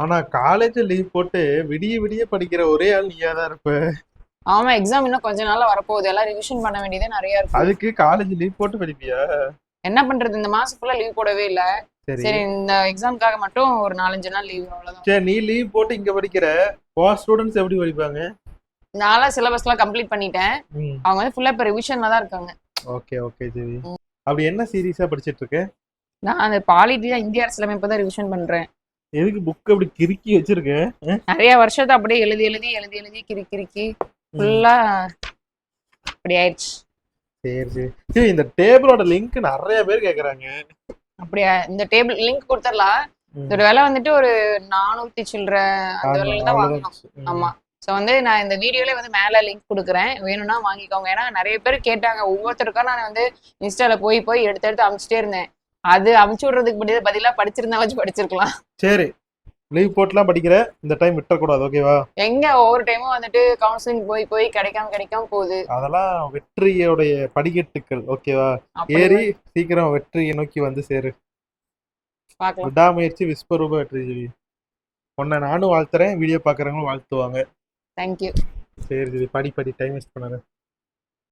ஆனா college leave போட்டு விடிய விடிய படிக்கிற ஒரே ஆள் நீயா தான் இருப்ப. ஆமா, எக்ஸாம் இன்னும் கொஞ்ச நாள்ல வரப்போகுது. எல்லாம் ரிவிஷன் பண்ண வேண்டியதே நிறைய இருக்கு. அதுக்கு காலேஜ் லீவ் போட்டு படிப்பியா? என்ன பண்றது, இந்த மாசம் ஃபுல்லா லீவ் போடவே இல்ல. சரி. சரி, இந்த எக்ஸாம்க்காக மட்டும் ஒரு 4-5 நாள் லீவ், அவ்வளவுதான். சரி, நீ லீவ் போட்டு இங்க படிக்கிற ஸ்டூடெண்ட்ஸ் எப்படி படிப்பாங்க? நான்லாம் சிலபஸ்லாம் கம்ப்ளீட் பண்ணிட்டேன். ம். அவங்க வந்து ஃபுல்லா இப்ப ரிவிஷன்ல தான் இருக்காங்க. ஓகே ஓகே சரி. அப்படி என்ன சீரியஸா படிச்சிட்டு இருக்க? நான் அந்த பாலிட்டி தான், இந்திய அரசியலமைப்பு தான் ரிவிஷன் பண்றேன். எதுக்கு புக் அப்படி கிறுக்கி வச்சிருக்க? நிறைய வருஷத்தை அப்படியே எழுதி எழுதி எழுதி எழுதி கிறுக்கி ஃபுல்லா அப்படி ஆயிடுச்சு. சரி சரி சரி. இந்த டேபிளோட லிங்க் நிறைய பேர் கேக்குறாங்க. அப்படியா? இந்த டேபிள் லிங்க் கொடுத்துடலாம். இதோட விலை வந்துட்டு ஒரு 400 சில்லற அந்த விலையில தான் வாங்கணும். ஆமா. ஸோ வந்து நான் இந்த வீடியோல வந்து மேல லிங்க் கொடுக்குறேன், வேணும்னா வாங்கிக்கோங்க. ஏன்னா நிறைய பேர் கேட்டாங்க, ஒவ்வொருத்தருக்கா நான் வந்து இன்ஸ்டால போய் போய் எடுத்து எடுத்து அமுச்சிட்டே இருந்தேன். அது அமுச்சு விடுறதுக்கு பதிலா படிச்சிருந்தா வச்சு படிச்சிருக்கலாம். சரி, லீவ் போட்டுலாம் படிக்கிற, இந்த டைம் விட்டுறக்கூடாது, ஓகேவா? எங்க ஒவ்வொரு டைமும் வந்துட்டு கவுன்சிலிங் போய் போய் கிடைக்காம போகுது. அதெல்லாம் வெற்றியோடைய படிக்கட்டுக்கள், ஓகேவா? ஏறி சீக்கிரம் வெற்றியை நோக்கி வந்து சேரு. விடாமுயற்சி விஸ்வரூப வெற்றி ஜெவி. உன்னை நானும் வாழ்த்துறேன், வீடியோ பாக்குறவங்களும் வாழ்த்துவாங்க. தேங்க்யூ. சரி சரி, படி படி, டைம் வேஸ்ட் பண்ணாத.